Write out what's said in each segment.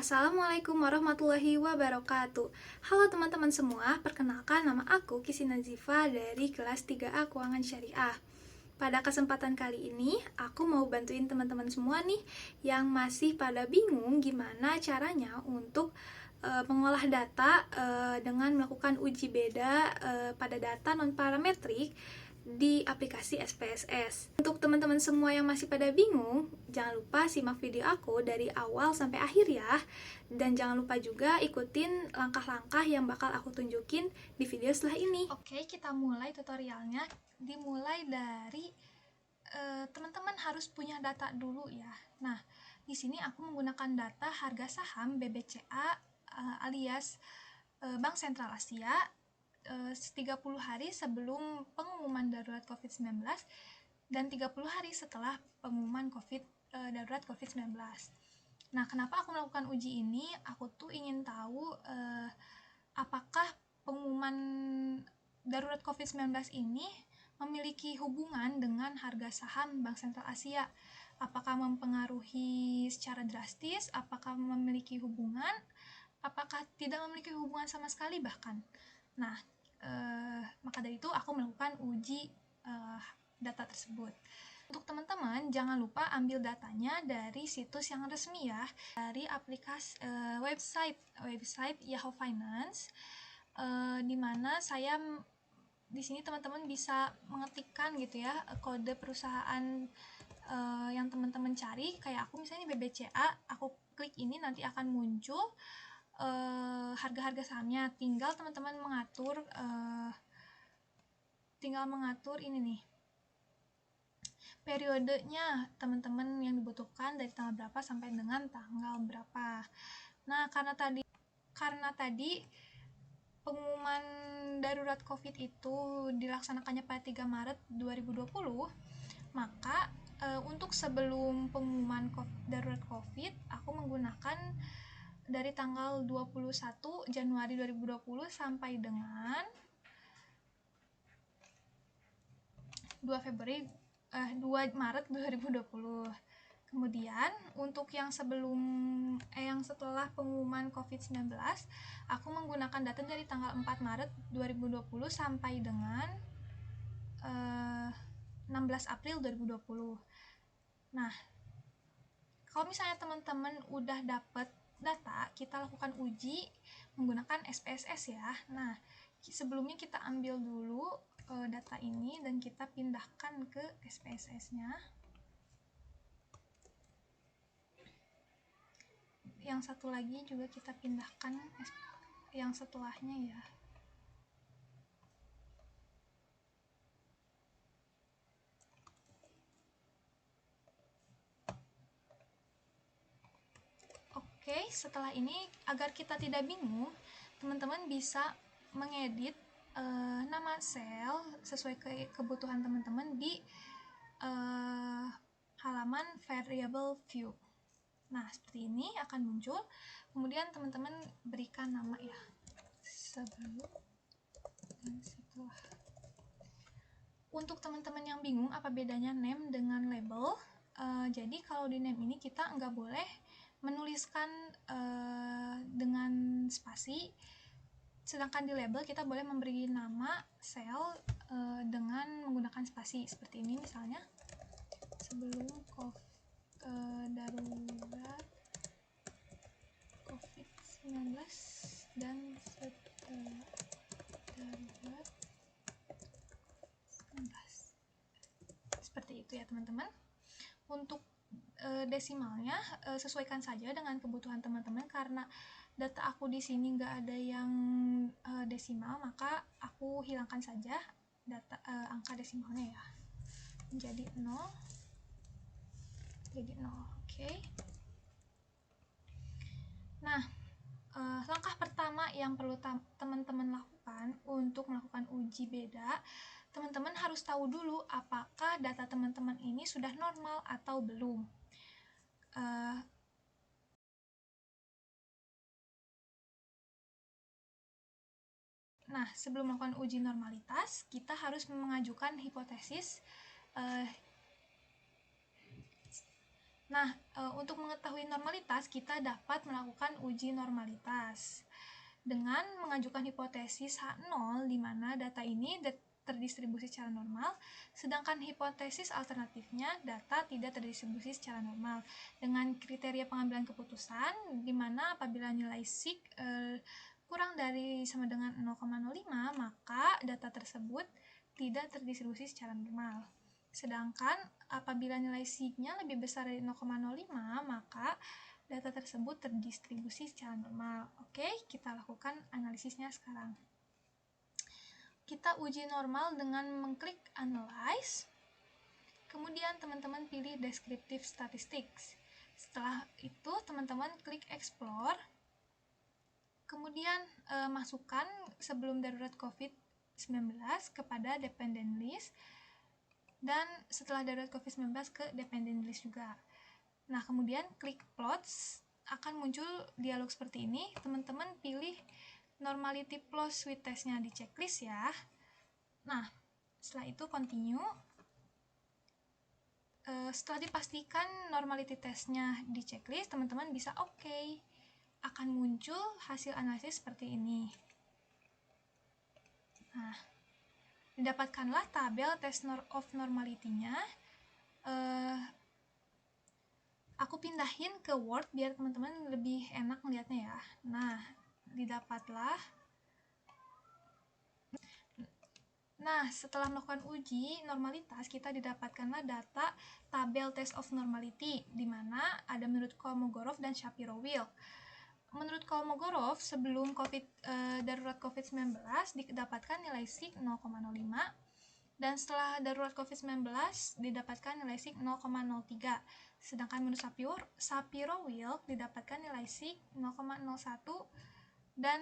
Assalamualaikum warahmatullahi wabarakatuh. Halo teman-teman semua, perkenalkan nama aku Kisi Nazifa dari kelas 3A Keuangan Syariah. Pada kesempatan kali ini, aku mau bantuin teman-teman semua nih yang masih pada bingung gimana caranya untuk mengolah data dengan melakukan uji beda pada data non-parametrik di aplikasi SPSS. Untuk teman-teman semua yang masih pada bingung, jangan lupa simak video aku dari awal sampai akhir ya. Dan jangan lupa juga ikutin langkah-langkah yang bakal aku tunjukin di video setelah ini. Oke, kita mulai tutorialnya. Dimulai dari teman-teman harus punya data dulu ya. Nah, di sini aku menggunakan data harga saham BBCA alias Bank Sentral Asia 30 hari sebelum pengumuman darurat COVID-19 dan 30 hari setelah pengumuman darurat COVID-19. Nah, kenapa aku melakukan uji ini? Aku tuh ingin tahu apakah pengumuman darurat COVID-19 ini memiliki hubungan dengan harga saham Bank Sentral Asia. Apakah mempengaruhi secara drastis? Apakah memiliki hubungan? Apakah tidak memiliki hubungan sama sekali bahkan? Nah, maka dari itu aku melakukan uji data tersebut. Untuk teman-teman, jangan lupa ambil datanya dari situs yang resmi ya, dari aplikasi website Yahoo Finance, di mana saya di sini teman-teman bisa mengetikkan gitu ya kode perusahaan yang teman-teman cari. Kayak aku misalnya BBCA, aku klik ini nanti akan muncul harga-harga sahamnya. Tinggal teman-teman mengatur ini nih periodenya teman-teman yang dibutuhkan dari tanggal berapa sampai dengan tanggal berapa. Nah, karena tadi pengumuman darurat COVID itu dilaksanakannya pada 3 Maret 2020, maka untuk sebelum pengumuman darurat COVID, aku menggunakan dari tanggal 21 Januari 2020 sampai dengan 2 Maret 2020. Kemudian untuk yang setelah pengumuman COVID-19, aku menggunakan data dari tanggal 4 Maret 2020 sampai dengan 16 April 2020. Nah, kalau misalnya teman-teman udah dapet data, kita lakukan uji menggunakan SPSS ya. Nah, sebelumnya kita ambil dulu data ini dan kita pindahkan ke SPSS-nya. Yang satu lagi juga kita pindahkan yang setelahnya ya. Oke, setelah ini agar kita tidak bingung, teman-teman bisa mengedit nama sel sesuai kebutuhan teman-teman di halaman variable view. Nah, seperti ini akan muncul. Kemudian teman-teman berikan nama ya, sebelum dan setelah. Untuk teman-teman yang bingung apa bedanya name dengan label, jadi kalau di name ini kita nggak boleh menuliskan dengan spasi, sedangkan di label kita boleh memberi nama sel dengan menggunakan spasi. Seperti ini misalnya, sebelum darurat COVID-19 dan setelah darurat COVID-19. Seperti itu ya teman-teman. Untuk desimalnya sesuaikan saja dengan kebutuhan teman-teman. Karena data aku di sini nggak ada yang desimal, maka aku hilangkan saja data angka desimalnya ya, menjadi 0 jadi 0. Oke. Nah, langkah pertama yang perlu teman-teman lakukan untuk melakukan uji beda, teman-teman harus tahu dulu apakah data teman-teman ini sudah normal atau belum. Nah, sebelum melakukan uji normalitas, kita harus mengajukan hipotesis Nah, untuk mengetahui normalitas, kita dapat melakukan uji normalitas dengan mengajukan hipotesis H0 di mana data ini terdistribusi secara normal, sedangkan hipotesis alternatifnya data tidak terdistribusi secara normal. Dengan kriteria pengambilan keputusan, di mana apabila nilai sig kurang dari sama dengan 0,05, maka data tersebut tidak terdistribusi secara normal. Sedangkan apabila nilai sig-nya lebih besar dari 0,05, maka data tersebut terdistribusi secara normal. Oke, kita lakukan analisisnya sekarang. Kita uji normal dengan mengklik Analyze. Kemudian teman-teman pilih Descriptive Statistics. Setelah itu teman-teman klik Explore. Kemudian masukkan sebelum darurat COVID-19 kepada Dependent List. Dan setelah darurat COVID-19 ke Dependent List juga. Nah, kemudian klik Plots, akan muncul dialog seperti ini. Teman-teman pilih Normality Plus with Test-nya di checklist ya. Nah, setelah itu Continue. Setelah dipastikan Normality Test-nya di checklist, teman-teman bisa OK. Akan muncul hasil analisis seperti ini. Nah, didapatkanlah tabel Test of Normality-nya. Aku pindahin ke Word biar teman-teman lebih enak melihatnya ya. Nah, didapatlah. Nah, setelah melakukan uji normalitas, kita didapatkanlah data tabel Test of Normality, di mana ada menurut Kolmogorov dan Shapiro-Wilk. Menurut Kolmogorov, sebelum darurat COVID-19 didapatkan nilai sig 0,05, dan setelah darurat COVID-19 didapatkan nilai sig 0,03. Sedangkan menurut Shapiro-Wilk didapatkan nilai sig 0,01 dan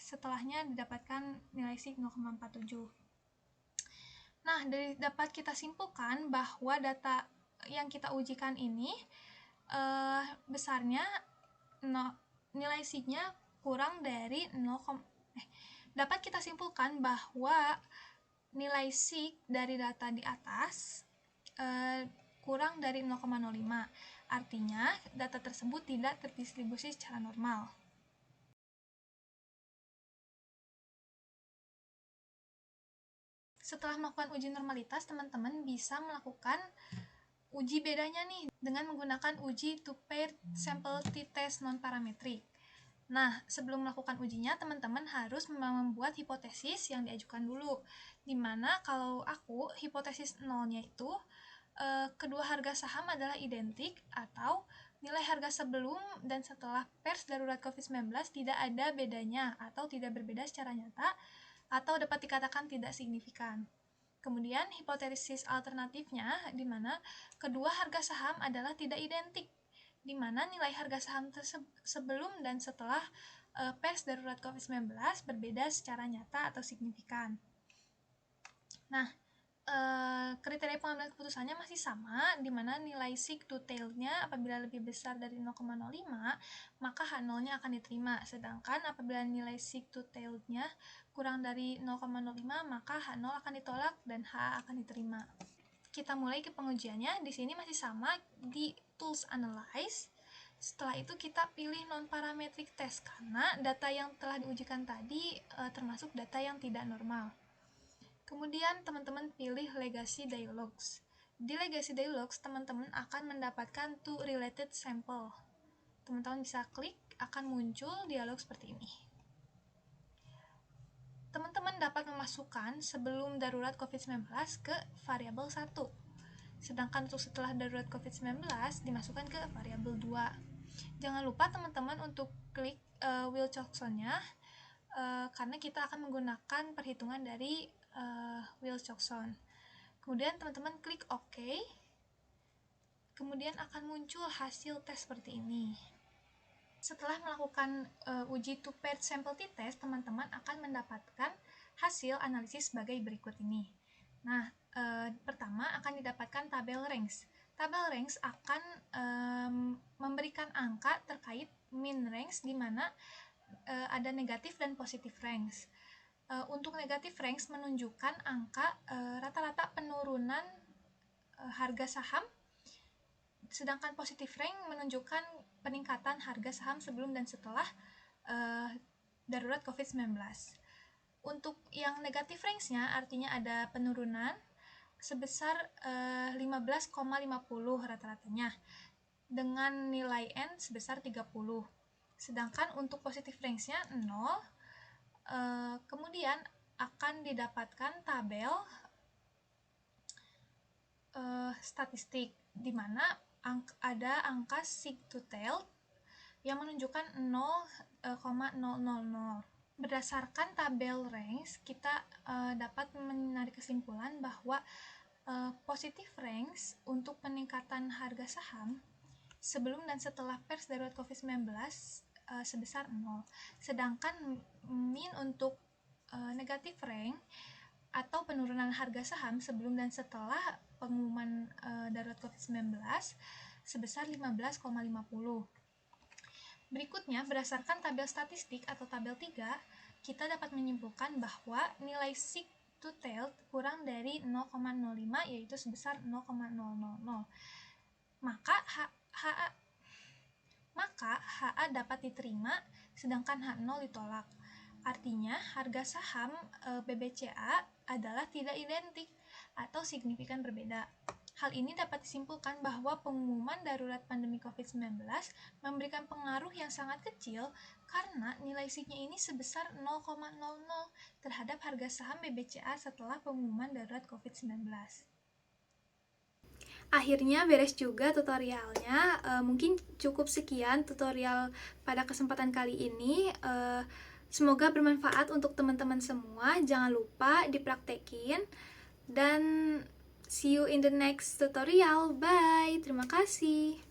setelahnya didapatkan nilai sig 0,47. Nah, dapat kita simpulkan bahwa data yang kita ujikan ini besarnya nilai sig-nya kurang dari dapat kita simpulkan bahwa nilai sig dari data di atas kurang dari 0,05. Artinya, data tersebut tidak terdistribusi secara normal. Setelah melakukan uji normalitas, teman-teman bisa melakukan uji bedanya nih dengan menggunakan uji two-paired sample t-test non-parametric. Nah, sebelum melakukan ujinya, teman-teman harus membuat hipotesis yang diajukan dulu. Dimana kalau aku, hipotesis nolnya itu kedua harga saham adalah identik atau nilai harga sebelum dan setelah pers darurat COVID-19 tidak ada bedanya atau tidak berbeda secara nyata atau dapat dikatakan tidak signifikan. Kemudian hipotesis alternatifnya di mana kedua harga saham adalah tidak identik, di mana nilai harga saham sebelum dan setelah pers darurat COVID-19 berbeda secara nyata atau signifikan. Nah, kriteria pengambilan keputusannya masih sama, di mana nilai sig to tail-nya apabila lebih besar dari 0,05, maka H0-nya akan diterima. Sedangkan apabila nilai sig to tail-nya kurang dari 0,05, maka H0 akan ditolak dan H akan diterima. Kita mulai ke pengujiannya. Di sini masih sama di Tools Analyze. Setelah itu kita pilih non-parametric test karena data yang telah diujikan tadi termasuk data yang tidak normal. Kemudian teman-teman pilih Legacy Dialogues. Di Legacy Dialogues, teman-teman akan mendapatkan two related sample. Teman-teman bisa klik, akan muncul dialog seperti ini. Teman-teman dapat memasukkan sebelum darurat COVID-19 ke variabel 1. Sedangkan untuk setelah darurat COVID-19 dimasukkan ke variabel 2. Jangan lupa teman-teman untuk klik Wilcoxon-nya karena kita akan menggunakan perhitungan dari Wilcoxon. Kemudian teman-teman klik OK. Kemudian akan muncul hasil tes seperti ini. Setelah melakukan uji two-paired sample t-test, teman-teman akan mendapatkan hasil analisis sebagai berikut ini. Nah, pertama akan didapatkan tabel range. Tabel range akan memberikan angka terkait mean range di mana ada negatif dan positif range. Untuk negatif range menunjukkan angka rata-rata penurunan harga saham sedangkan positive rank menunjukkan peningkatan harga saham sebelum dan setelah darurat COVID-19. Untuk yang negative ranks-nya artinya ada penurunan sebesar 15,50 rata-ratanya dengan nilai N sebesar 30. Sedangkan untuk positive ranks-nya 0, kemudian akan didapatkan tabel statistik di mana ada angka sig to tail yang menunjukkan 0,000. Berdasarkan tabel ranks, kita dapat menarik kesimpulan bahwa positive ranks untuk peningkatan harga saham sebelum dan setelah pers darurat COVID-19 sebesar 0. Sedangkan mean untuk negative rank atau penurunan harga saham sebelum dan setelah pengumuman darurat COVID-19 sebesar 15,50. Berikutnya, berdasarkan tabel statistik atau tabel 3, kita dapat menyimpulkan bahwa nilai sig to tail kurang dari 0,05 yaitu sebesar 0,000. Maka HA dapat diterima sedangkan H0 ditolak. Artinya, harga saham BBCA adalah tidak identik atau signifikan berbeda. Hal ini dapat disimpulkan bahwa pengumuman darurat pandemi COVID-19 memberikan pengaruh yang sangat kecil karena nilai sig-nya ini sebesar 0,00 terhadap harga saham BBCA setelah pengumuman darurat COVID-19. Akhirnya beres juga tutorialnya. Mungkin cukup sekian tutorial pada kesempatan kali ini. Semoga bermanfaat untuk teman-teman semua. Jangan lupa dipraktekin dan see you in the next tutorial. Bye. Terima kasih.